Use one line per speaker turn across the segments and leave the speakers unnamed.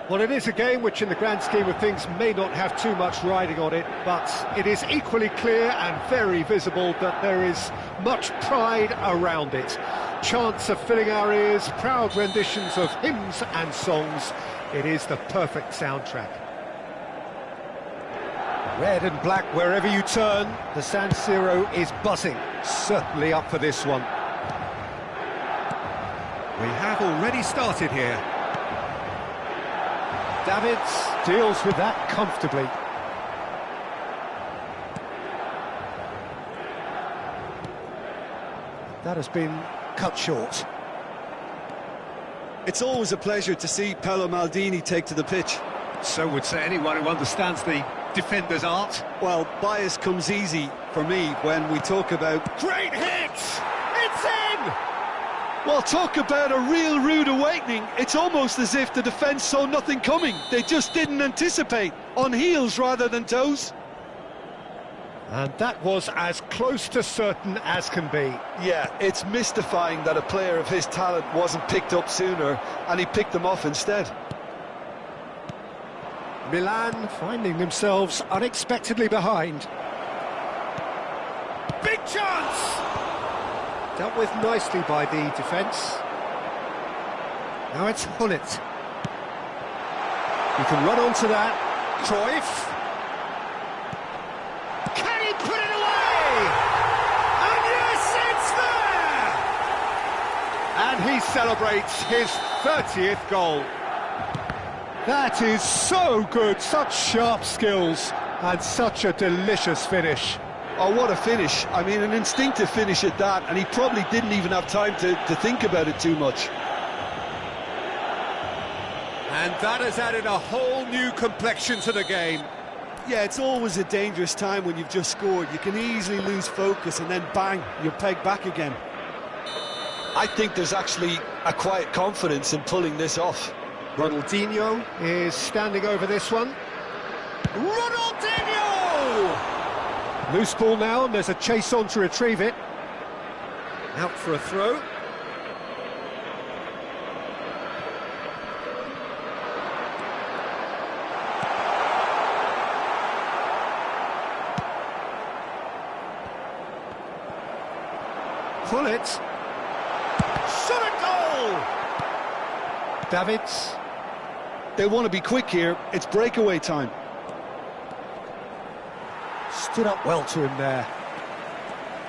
Well, it is a game which, in the grand scheme of things, may not have too much riding on it, but it is equally clear and very visible that there is much pride around it. Chants of filling our ears, proud renditions of hymns and songs. It is the perfect soundtrack. Red and black wherever you turn, the San Siro is buzzing. Certainly up for this one. We have already started here. Davids deals with that comfortably. That has been cut short.
It's always a pleasure to see Paolo Maldini take to the pitch.
So would say anyone who understands the defender's art.
Well, bias comes easy for me when we talk about...
Great hit! It's in!
Well, talk about a real rude awakening. It's almost as if the defence saw nothing coming. They just didn't anticipate. On heels rather than toes.
And that was as close to certain as can be.
Yeah, it's mystifying that a player of his talent wasn't picked up sooner, and he picked them off instead.
Milan finding themselves unexpectedly behind. Big chance! Dealt with nicely by the defence. Now it's Hullet. He can run onto that. Cruyff. Can he put it away? And yes, it's there! And he celebrates his 30th goal. That is so good, such sharp skills, and such a delicious finish.
Oh, what a finish. I mean, an instinctive finish at that, and he probably didn't even have time to think about it too much.
And that has added a whole new complexion to the game.
Yeah, it's always a dangerous time when you've just scored. You can easily lose focus and then bang, you're pegged back again. I think there's actually a quiet confidence in pulling this off.
Ronaldinho is standing over this one. Ronaldinho! Loose ball now, and there's a chase on to retrieve it. Out for a throw. Hullet. Shot a goal! Davids.
They want to be quick here. It's breakaway time.
Stood up well to him there.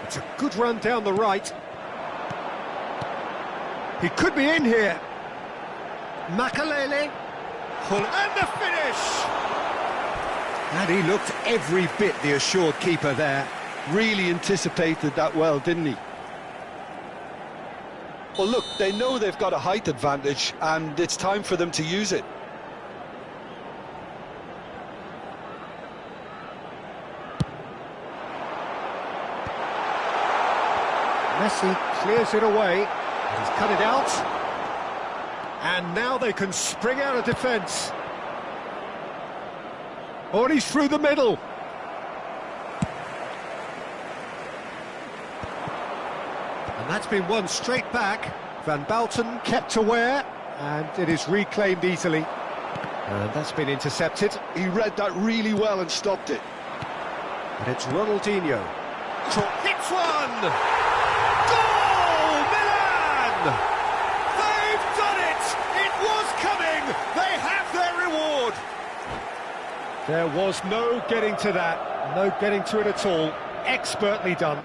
It's a good run down the right. He could be in here. Makalele. And the finish! And he looked every bit the assured keeper there.
Really anticipated that well, didn't he? Well, look, they know they've got a height advantage, and it's time for them to use it.
Messi clears it away. He's cut it out. And now they can spring out of defence. Oh, and he's through the middle. And that's been won straight back. Van Bouten kept aware, and it is reclaimed easily. And that's been intercepted.
He read that really well and stopped it.
And it's Ronaldinho. Hits one! Goal, Milan! They've done it! It was coming! They have their reward! There was no getting to that, no getting to it at all. Expertly done.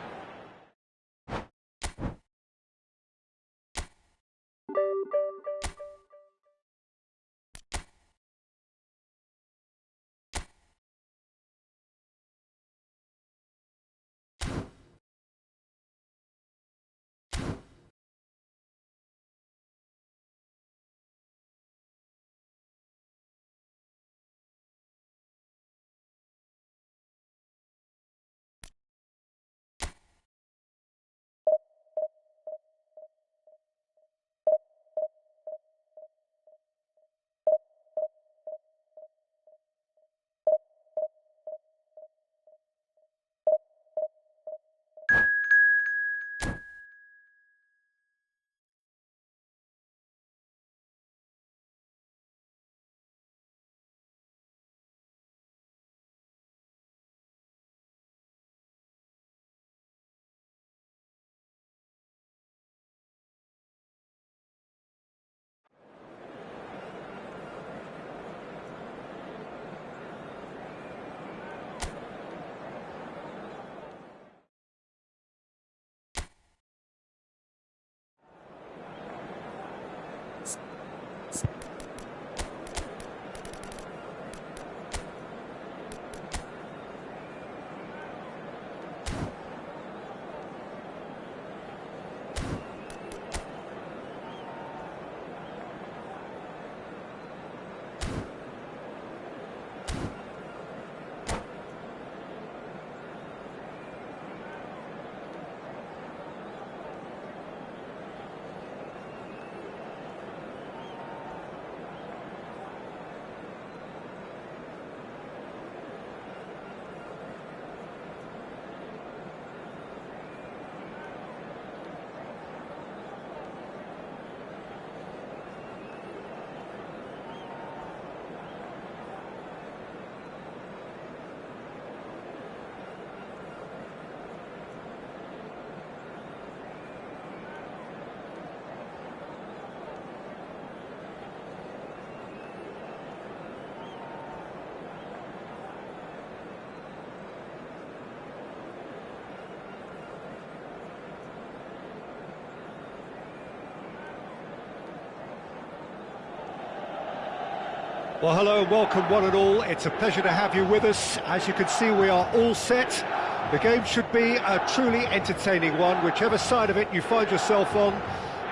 Well, hello and welcome one and all. It's a pleasure to have you with us. As you can see, we are all set. The game should be a truly entertaining one, whichever side of it you find yourself on.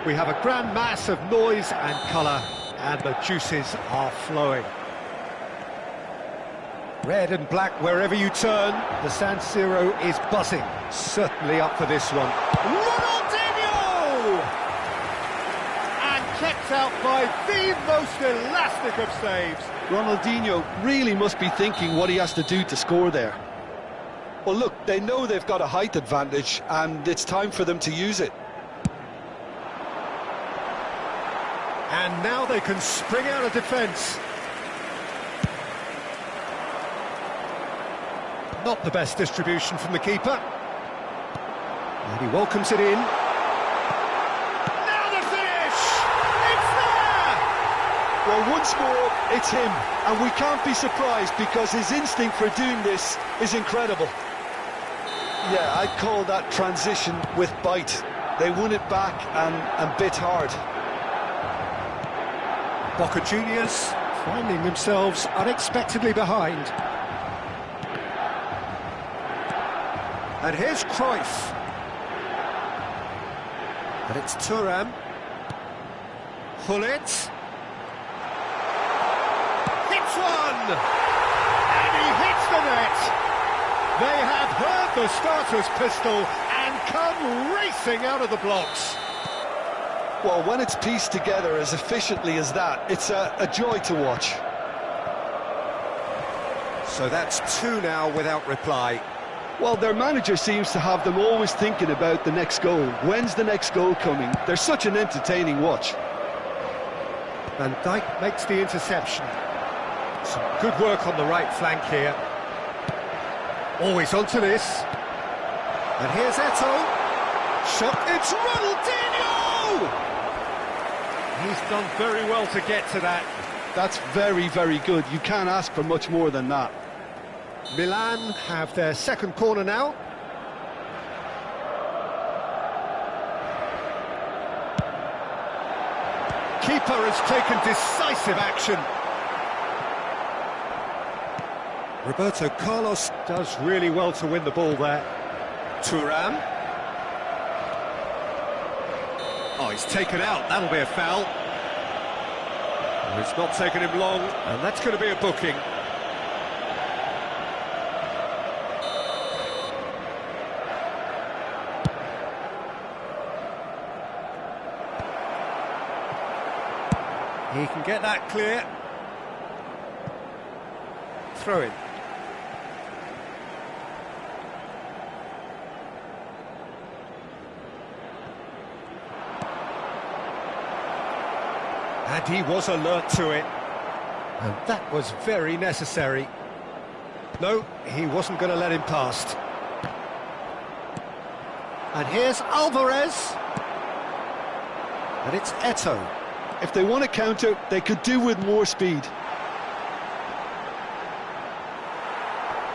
We have a grand mass of noise and colour, and the juices are flowing. Red and black wherever you turn, the San Siro is buzzing. Certainly up for this one. Ronaldinho! And kept out by the most elastic of saves.
Ronaldinho really must be thinking what he has to do to score there. Well, look, they know they've got a height advantage, and it's time for them to use it.
And now they can spring out of defence. Not the best distribution from the keeper. And he welcomes it in. Now the finish! It's there!
Well, once more, it's him. And we can't be surprised because his instinct for doing this is incredible. Yeah, I'd call that transition with bite. They won it back and bit hard.
Boca Juniors finding themselves unexpectedly behind. And here's Cruyff. And it's Thuram. Hullet. Hits one! And he hits the net! They have heard the starter's pistol and come racing out of the blocks.
Well, when it's pieced together as efficiently as that, it's a joy to watch.
So that's two now without reply.
Well, their manager seems to have them always thinking about the next goal. When's the next goal coming? They're such an entertaining watch.
Van Dijk makes the interception. Some good work on the right flank here. Always onto this. And here's Eto'o. Shot, it's Ronaldinho! He's done very well to get to that.
That's very, very good. You can't ask for much more than that.
Milan have their second corner now. Keeper has taken decisive action. Roberto Carlos does really well to win the ball there. Thuram. Oh, he's taken out. That'll be a foul. Oh, it's not taken him long, and that's going to be a booking. He can get that clear. Throw in. And he was alert to it. And that was very necessary. No, he wasn't going to let him past. And here's Alvarez. And it's Eto'o.
If they want to counter, they could do with more speed.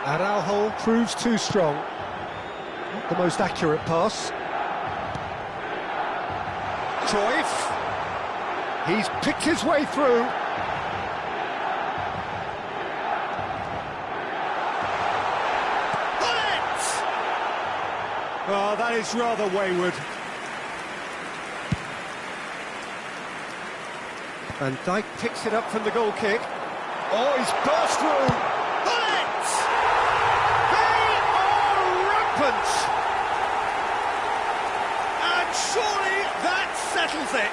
Araujo proves too strong. Not the most accurate pass. Cruyff. He's picked his way through. Hullet! Oh, that is rather wayward. Van Dijk picks it up from the goal kick. Oh, he's burst through. Hullet! They are rampant! And surely that settles it.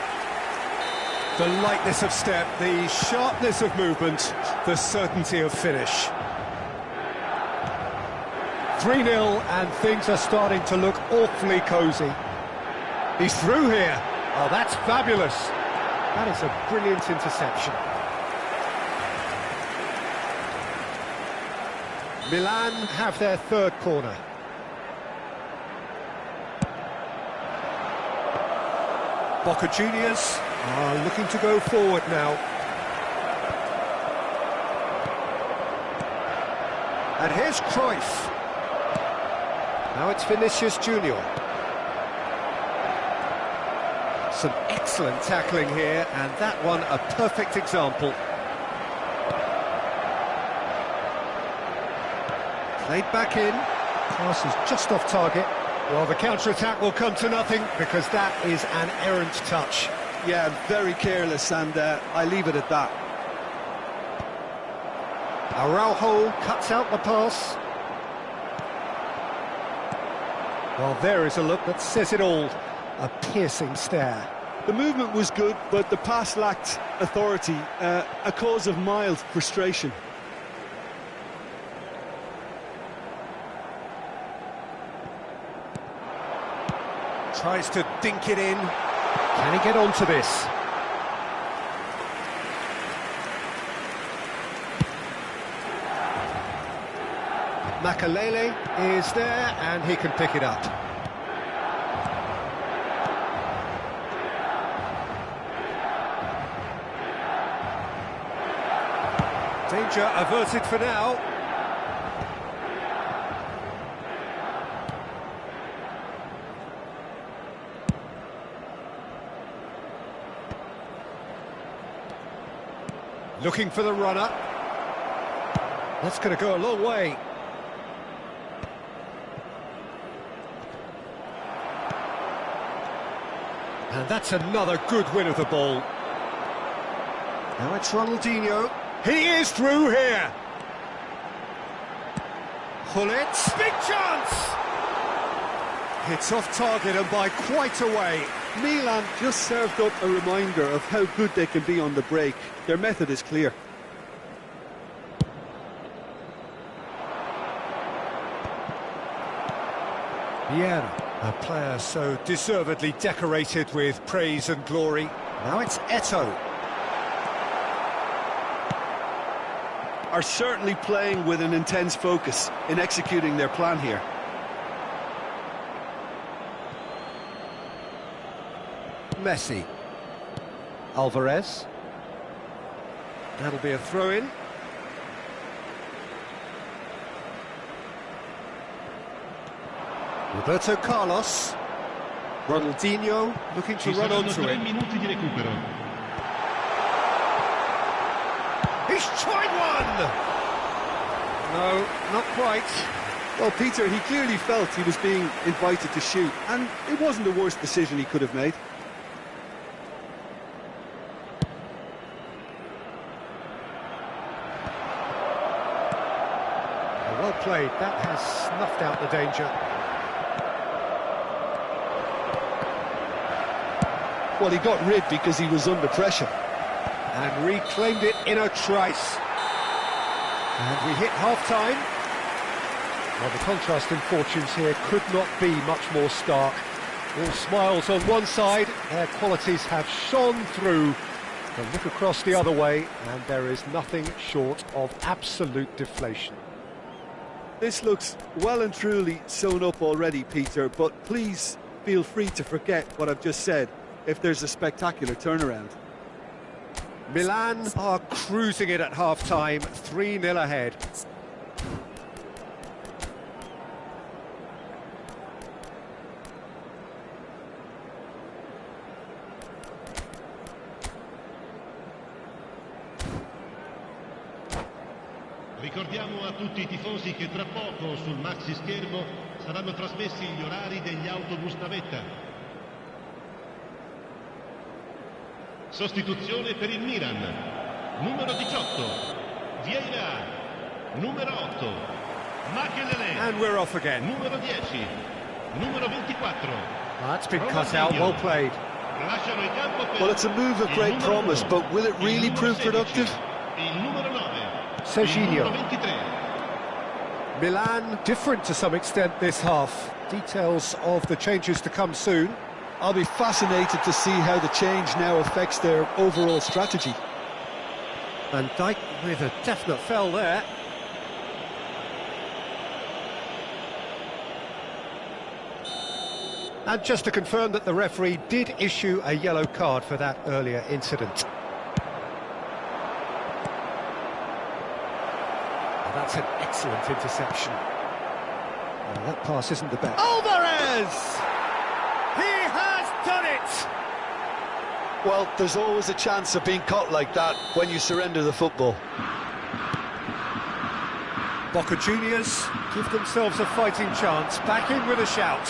The lightness of step, the sharpness of movement, the certainty of finish. 3-0 and things are starting to look awfully cosy. He's through here. Oh, that's fabulous. That is a brilliant interception. Milan have their third corner. Boca Juniors are looking to go forward now. And here's Cruyff. Now it's Vinicius Junior. Some excellent tackling here, and that one a perfect example. Played back in, pass is just off target. Well, the counter-attack will come to nothing because that is an errant touch.
Yeah, very careless, and I leave it at that.
Araujo cuts out the pass. Well, there is a look that says it all. A piercing stare.
The movement was good, but the pass lacked authority, a cause of mild frustration.
Tries to dink it in. Can he get onto this? Makalele is there, and he can pick it up. Danger averted for now. Looking for the runner. That's going to go a long way. And that's another good win of the ball. Now it's Ronaldinho. He is through here. Hullet, big chance! It's off target and by quite a way.
Milan just served up a reminder of how good they can be on the break. Their method is clear.
Vieira, a player so deservedly decorated with praise and glory. Now it's Eto'o.
Are certainly playing with an intense focus in executing their plan here.
Messi. Alvarez. That'll be a throw-in. Roberto Carlos. Ronaldinho looking to run onto it. He's tried one! No, not quite.
Well, Peter, he clearly felt he was being invited to shoot, and it wasn't the worst decision he could have made.
Well played, that has snuffed out the danger.
Well, he got rid because he was under pressure.
And reclaimed it in a trice. And we hit half-time. Well, the contrast in fortunes here could not be much more stark. All smiles on one side, their qualities have shone through. But look across the other way, and there is nothing short of absolute deflation.
This looks well and truly sewn up already, Peter, but please feel free to forget what I've just said if there's a spectacular turnaround.
Milan are cruising it at half-time, 3-0 ahead.
Ricordiamo a tutti I tifosi che tra poco sul maxi schermo saranno trasmessi gli orari degli autobus navetta. Sostituzione per il Milan. Numero 18, Vieira. Numero 8, Makelele.
And we're off again.
Numero 10, numero 24.
That's been cut out, well played.
Lasciano il campo per
Well, it's a move of great promise, but will it really prove productive?
Il numero 9.
Serginho. Milan different to some extent this half. Details of the changes to come soon.
I'll be fascinated to see how the change now affects their overall strategy.
Van Dijk with a definite foul there. And just to confirm that the referee did issue a yellow card for that earlier incident. That's an excellent interception. Well, that pass isn't the best. Alvarez! He has done it!
Well, there's always a chance of being caught like that when you surrender the football.
Boca Juniors give themselves a fighting chance. Back in with a shout.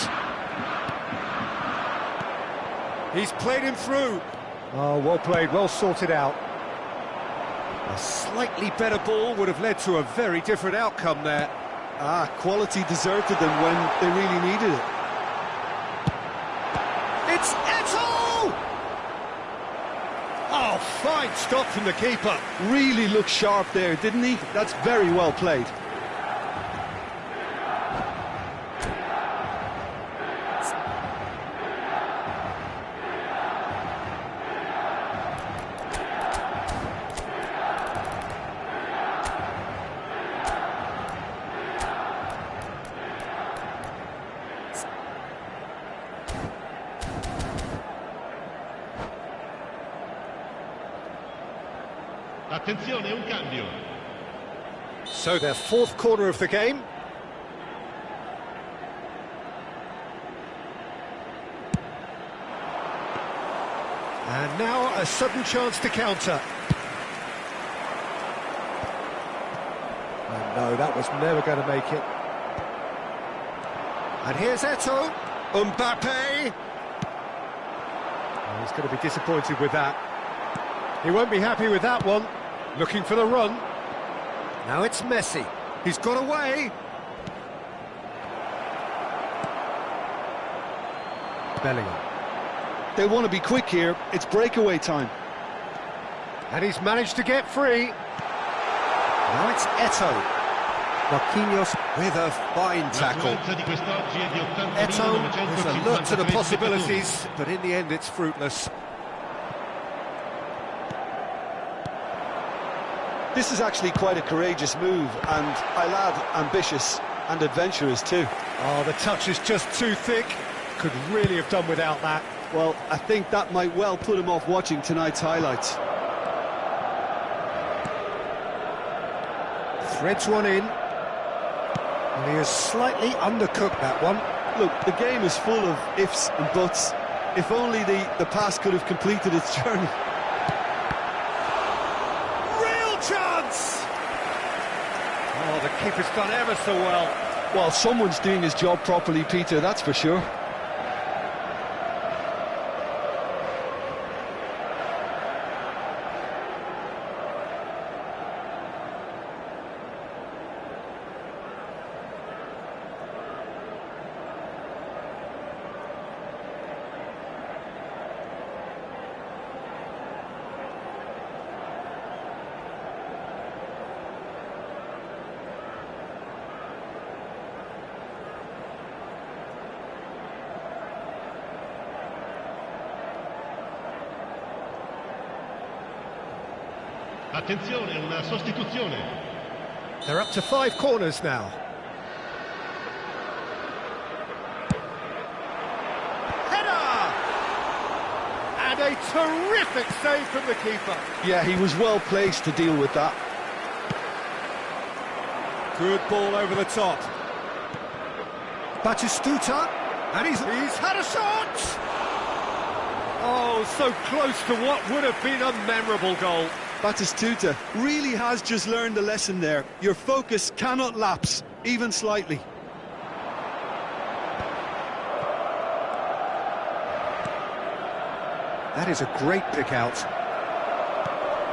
He's played him through. Oh, well played, well sorted out. A slightly better ball would have led to a very different outcome there.
Quality deserted them when they really needed it.
It's Eto'o! Oh, fine stop from the keeper.
Really looked sharp there, didn't he? That's very well played.
Attenzione, un cambio.
So their fourth corner of the game. And now a sudden chance to counter. No, that was never going to make it. And here's Eto'o. Mbappe. Oh, he's going to be disappointed with that. He won't be happy with that one. Looking for the run. Now it's Messi. He's got away. Bellingham.
They want to be quick here. It's breakaway time.
And he's managed to get free. Now it's Eto'o. Marquinhos with a fine tackle. Eto'o is alert to the possibilities, but in the end it's fruitless.
This is actually quite a courageous move, and I'll add ambitious and adventurous too.
Oh, the touch is just too thick. Could really have done without that.
Well, I think that might well put him off watching tonight's highlights.
Threads one in. And he has slightly undercooked that one.
Look, the game is full of ifs and buts. If only the pass could have completed its journey.
Real chance! Oh, the keeper's done ever so well.
Well, someone's doing his job properly, Peter, that's for sure.
Attenzione, una sostituzione.
They're up to 5 corners now. Header! And a terrific save from the keeper.
Yeah, he was well placed to deal with that.
Good ball over the top. Batistuta, and he's had a shot! Oh, so close to what would have been a memorable goal.
Batistuta really has just learned a lesson there. Your focus cannot lapse, even slightly.
That is a great pick out.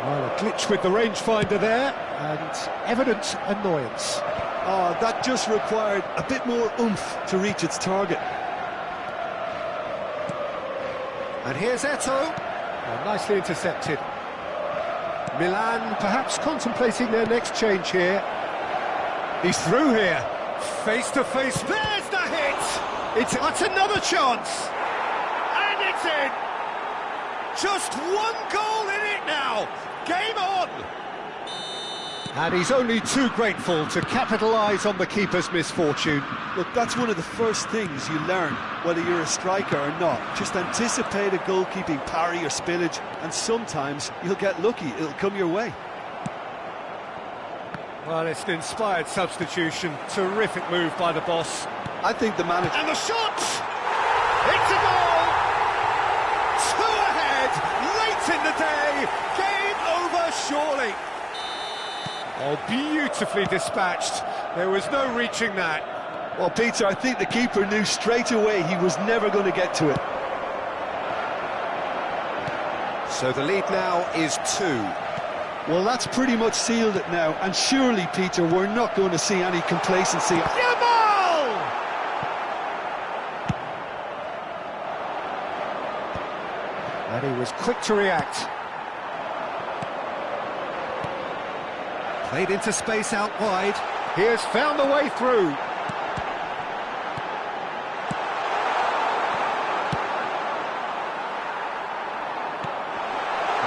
Well, a glitch with the rangefinder there, and evident annoyance.
Oh, that just required a bit more oomph to reach its target.
And here's Eto'o. Oh, nicely intercepted. Milan perhaps contemplating their next change here. He's through here. Face to face. There's the hit! That's another chance! And it's in! Just one goal in it now! Game on! And he's only too grateful to capitalise on the keeper's misfortune.
Look, that's one of the first things you learn, whether you're a striker or not. Just anticipate a goalkeeping parry or spillage, and sometimes you'll get lucky, it'll come your way.
Well, it's an inspired substitution. Terrific move by the boss.
I think the manager...
And the shot! It's a goal! 2 ahead, late in the day. Game over, surely. Oh, beautifully dispatched. There was no reaching that.
Well, Peter, I think the keeper knew straight away he was never going to get to it.
So the lead now is 2.
Well, that's pretty much sealed it now, and surely, Peter, we're not going to see any complacency.
Yamal! And he was quick to react. Played into space out wide. He has found the way through.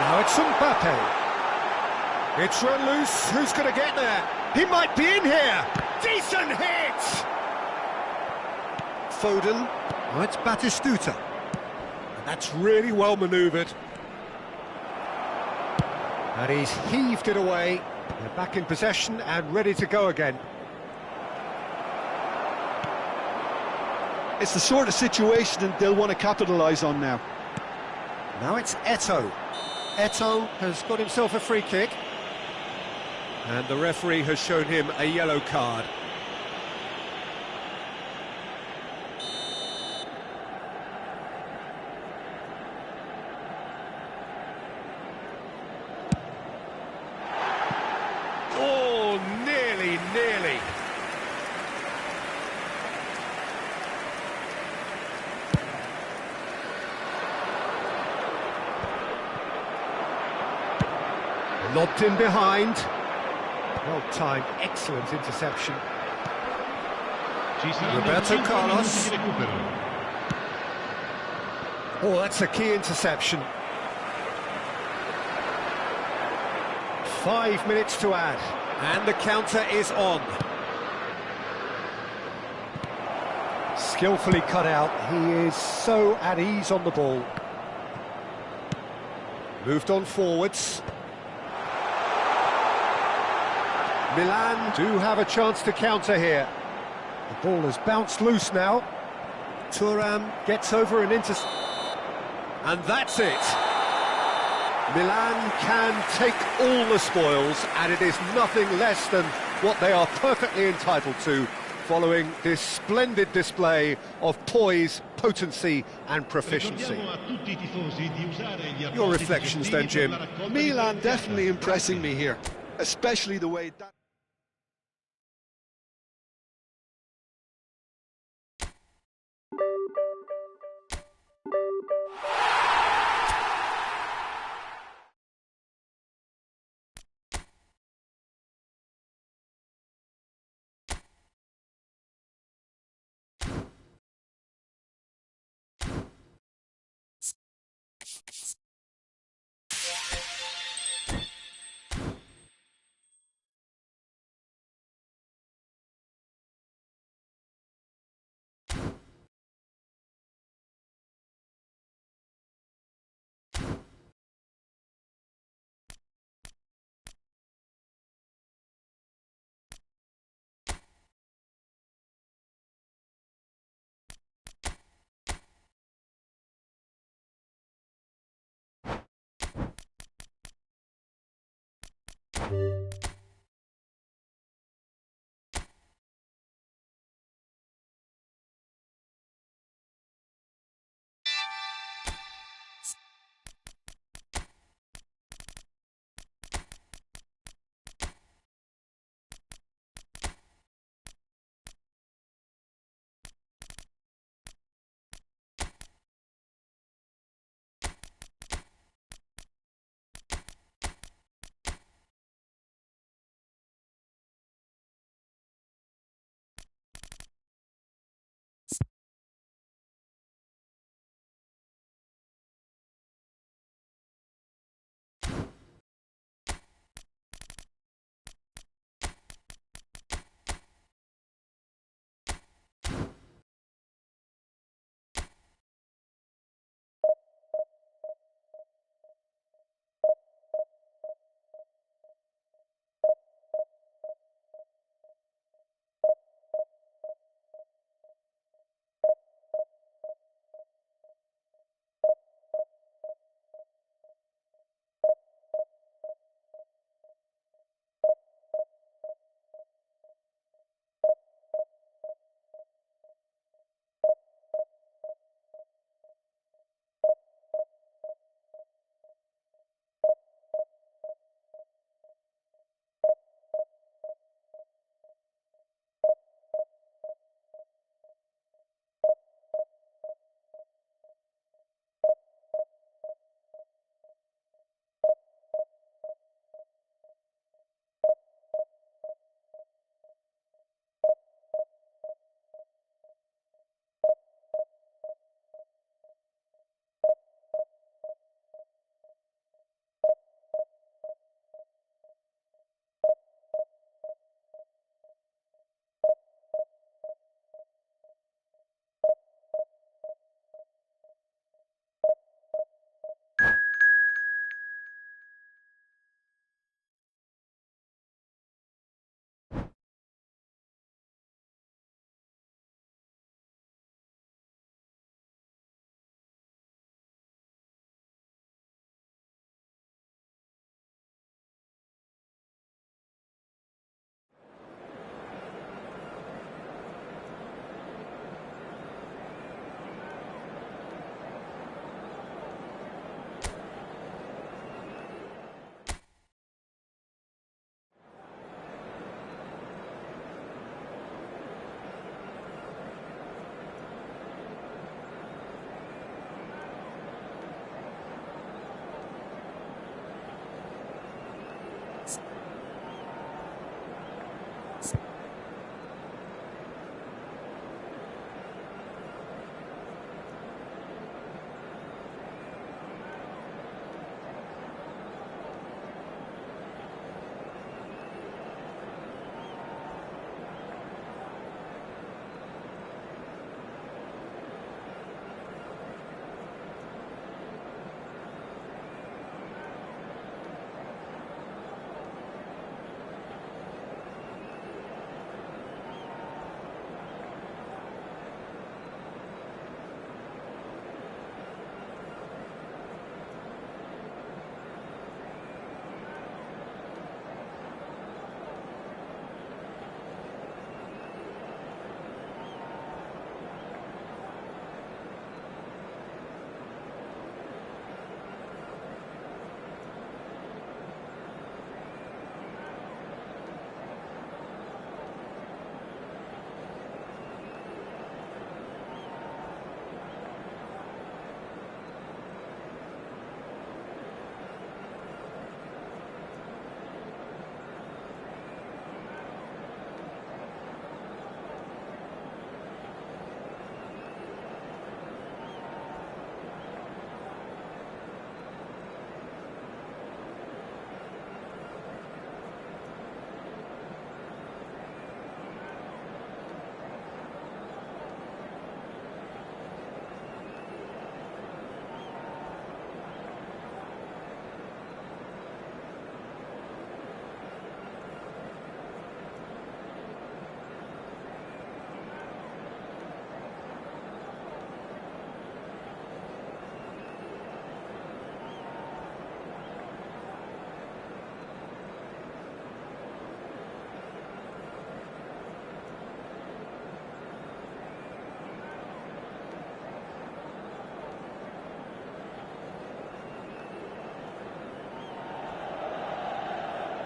Now it's Mbappe. It's run loose. Who's going to get there? He might be in here. Decent hit! Foden. Oh, it's Batistuta. And that's really well manoeuvred. And he's heaved it away. They're back in possession and ready to go again.
It's the sort of situation that they'll want to capitalise on now.
Now it's Eto'o. Eto'o has got himself a free kick. And the referee has shown him a yellow card. Oh, nearly. Lobbed in behind. Well timed, excellent interception. Roberto Carlos. Oh, that's a key interception. 5 minutes to add, and the counter is on. Skillfully cut out, he is so at ease on the ball. Moved on forwards. Milan do have a chance to counter here. The ball has bounced loose now. Thuram gets over and and that's it. Milan can take all the spoils, and it is nothing less than what they are perfectly entitled to, following this splendid display of poise, potency and proficiency. Your reflections then, Jim?
Milan definitely impressing me here, especially the way that...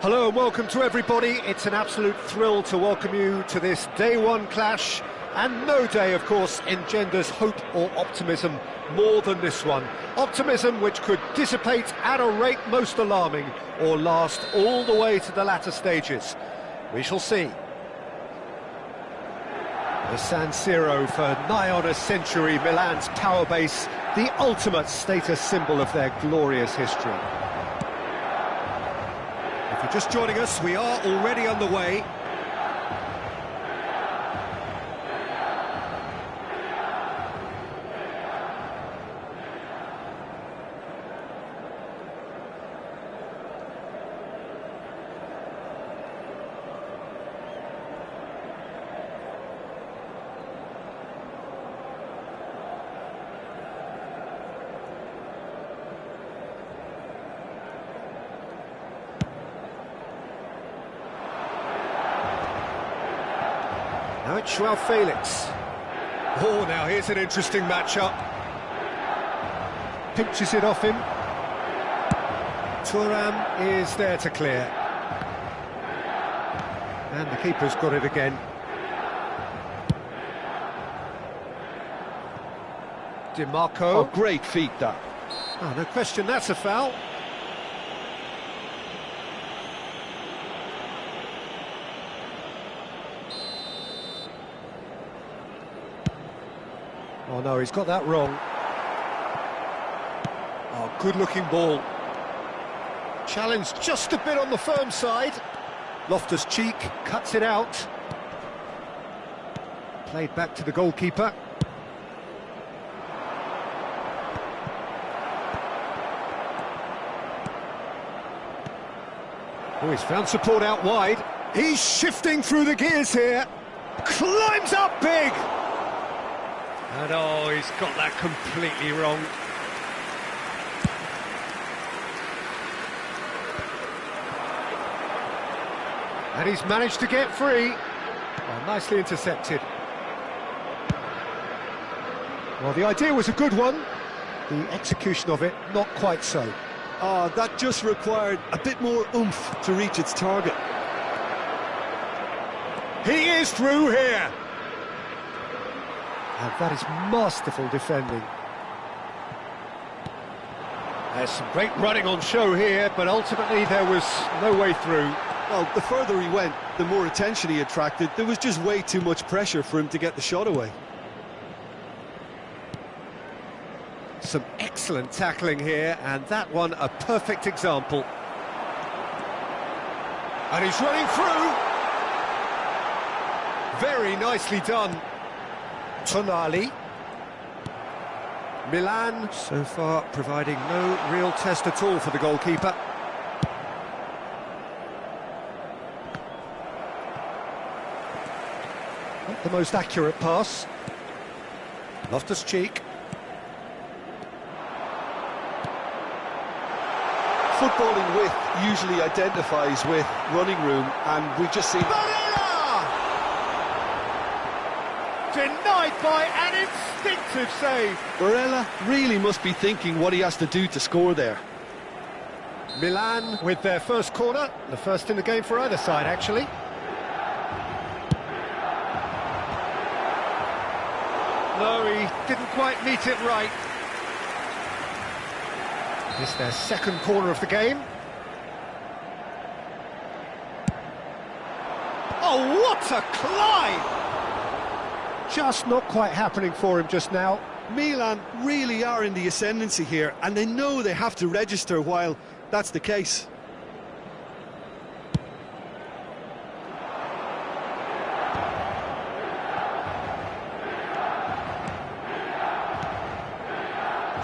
Hello and welcome to everybody. It's an absolute thrill to welcome you to this day one clash, and no day, of course, engenders hope or optimism more than this one. Optimism which could dissipate at a rate most alarming or last all the way to the latter stages. We shall see. The San Siro for nigh on a century, Milan's power base, the ultimate status symbol of their glorious history. If you're just joining us, we are already underway. Now it's Joao Felix. Oh, now here's an interesting matchup. Pinches it off him. Thuram is there to clear. And the keeper's got it again. DiMarco.
Oh, great feat, that.
Oh, no question, that's a foul. Oh no, he's got that wrong. Oh, good-looking ball. Challenged just a bit on the firm side. Loftus-Cheek cuts it out. Played back to the goalkeeper. Oh, he's found support out wide. He's shifting through the gears here. Climbs up big. And oh, he's got that completely wrong. And he's managed to get free. Oh, nicely intercepted. Well, the idea was a good one. The execution of it, not quite so.
Oh, that just required a bit more oomph to reach its target.
He is through here. And that is masterful defending. There's some great running on show here, but ultimately there was no way through.
Well, the further he went, the more attention he attracted. There was just way too much pressure for him to get the shot away.
Some excellent tackling here, and that one a perfect example. And he's running through. Very nicely done. Tonali. Milan, so far, providing no real test at all for the goalkeeper. Not the most accurate pass. Loftus-Cheek.
Footballing width usually identifies with running room, and we've just seen...
Barella! Denied by an instinctive save.
Barella really must be thinking what he has to do to score there.
Milan with their first corner, the first in the game for either side, actually. No, he didn't quite meet it right. It's their second corner of the game. Oh, what a climb! Just not quite happening for him just now.
Milan really are in the ascendancy here, and they know they have to register while that's the case.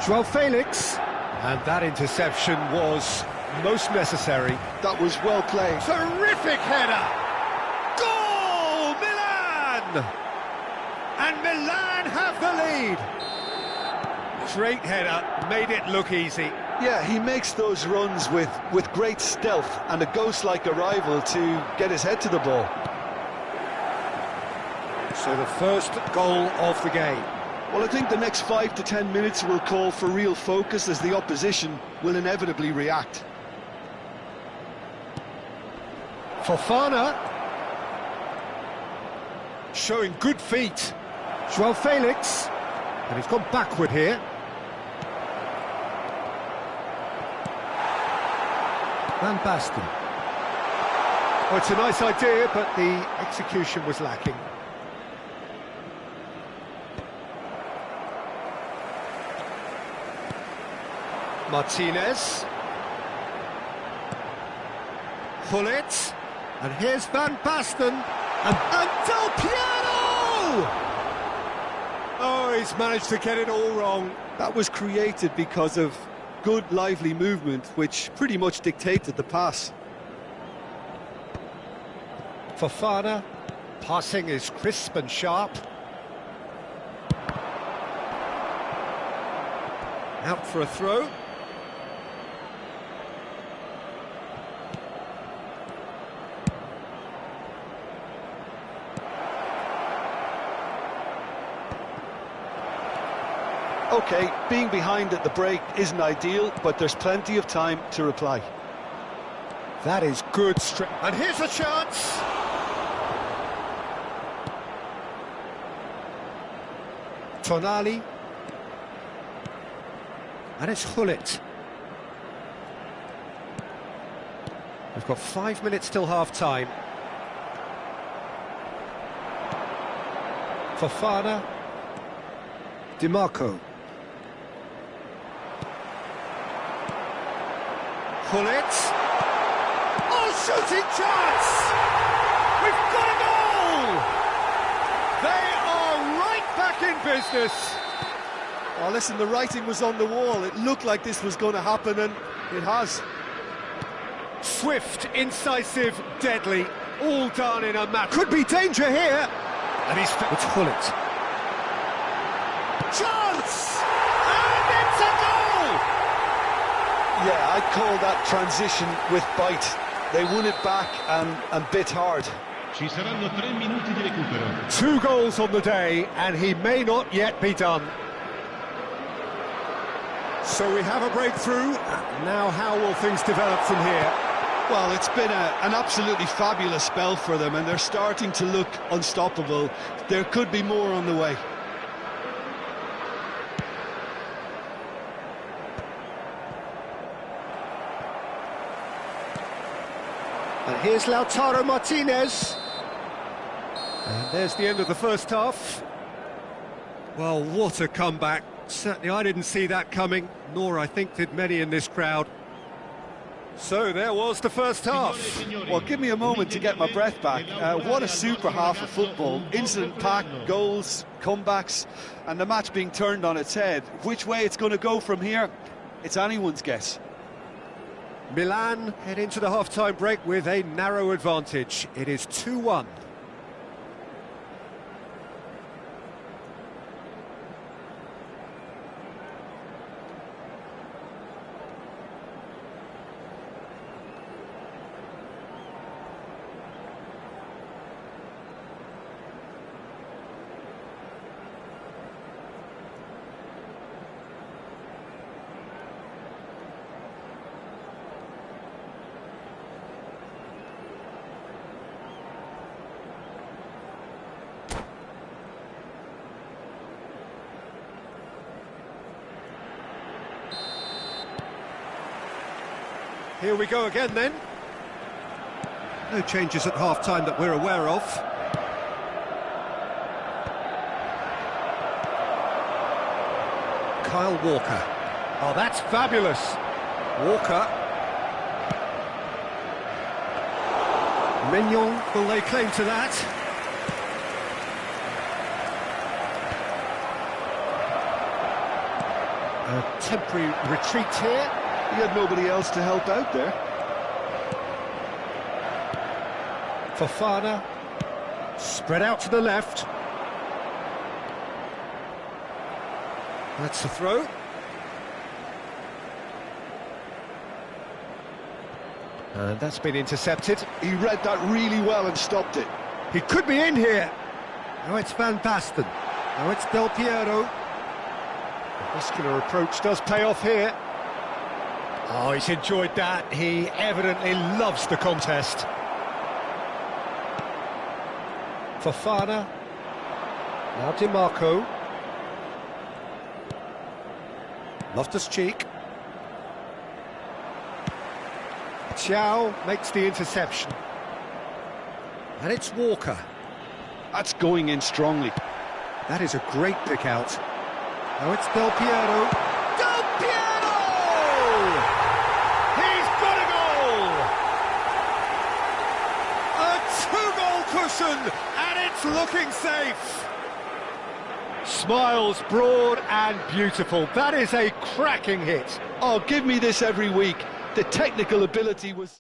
Joao Felix. And that interception was most necessary.
That was well played.
Terrific header! Goal, Milan! And Milan have the lead. Great header, made it look easy.
Yeah, he makes those runs with great stealth and a ghost-like arrival to get his head to the ball.
So the first goal of the game.
Well, I think the next 5 to 10 minutes will call for real focus, as the opposition will inevitably react.
Fofana. Showing good feet. Joao Felix. And he's gone backward here. Van Basten. Oh, it's a nice idea, but the execution was lacking. Martinez. Gullit. And here's Van Basten. And Del Piero! Oh, he's managed to get it all wrong.
That was created because of good, lively movement, which pretty much dictated the pass.
Fofana. Passing is crisp and sharp. Out for a throw.
OK, being behind at the break isn't ideal, but there's plenty of time to reply.
That is good strength. And here's a chance! Tonali. And it's Gullit. We've got 5 minutes till half-time. Fofana. Di Marco. Gullit. Oh, shooting chance! We've got a goal! They are right back in business.
Oh, listen, the writing was on the wall. It looked like this was going to happen, and it has.
Swift, incisive, deadly, all done in a match. Could be danger here. And he's... It's Gullit. Chance! And it's a goal!
Yeah, I'd call that transition with bite. They won it back and bit hard.
Ci saranno 3 minuti di recupero.
2 goals on the day, and he may not yet be done. So we have a breakthrough. Now how will things develop from here?
Well, it's been an absolutely fabulous spell for them, and they're starting to look unstoppable. There could be more on the way.
And here's Lautaro Martinez. And there's the end of the first half. Well, what a comeback. Certainly I didn't see that coming, nor I think did many in this crowd. So there was the first half.
Well, give me a moment to get my breath back. What a super half of football. Incident-packed, goals, comebacks, and the match being turned on its head. Which way it's going to go from here, it's anyone's guess.
Milan head into the half-time break with a narrow advantage. It is 2-1. Here we go again then. No changes at half-time that we're aware of. Kyle Walker. Oh, that's fabulous. Walker. Mignon will lay claim to that. A temporary retreat here.
He had nobody else to help out there.
Fofana, spread out to the left. That's the throw. And that's been intercepted.
He read that really well and stopped it.
He could be in here. Now it's Van Basten. Now it's Del Piero. The muscular approach does pay off here. Oh, he's enjoyed that. He evidently loves the contest. Fofana. Now Di Marco. Loftus-Cheek. Thiaw makes the interception. And it's Walker.
That's going in strongly.
That is a great pick out. Now it's Del Piero. Del Piero! He's got a goal! A two-goal cushion, and it's looking safe. Smiles broad and beautiful. That is a cracking hit.
Oh, give me this every week. The technical ability was...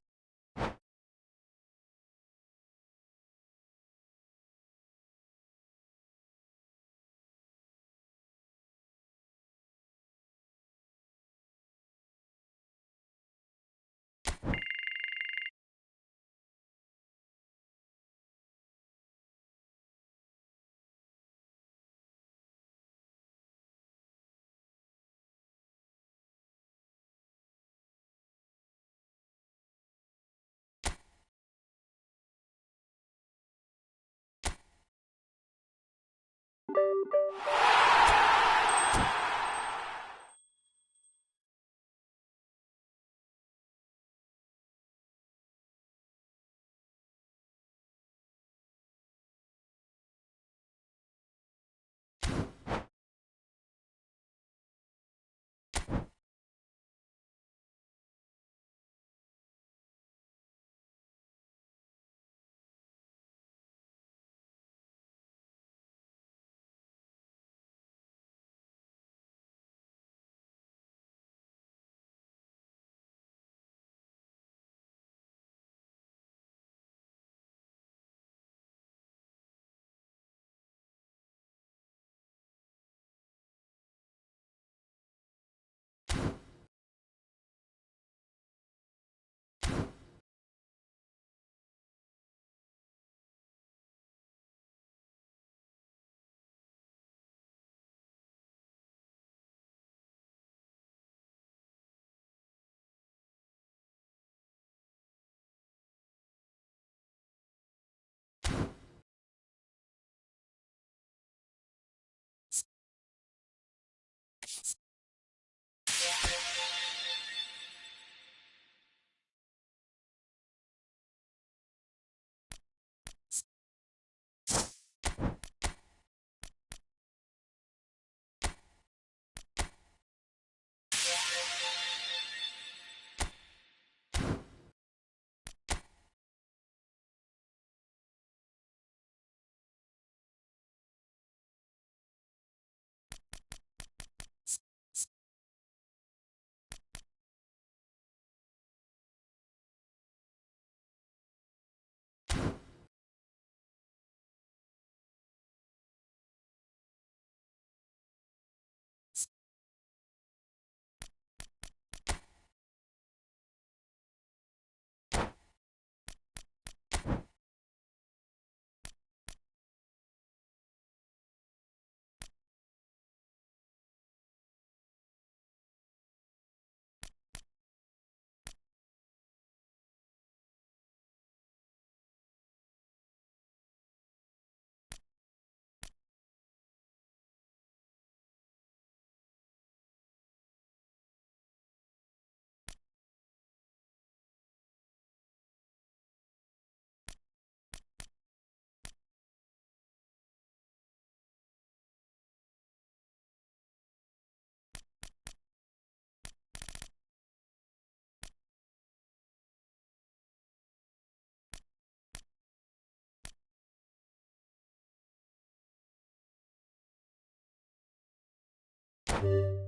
Efootball.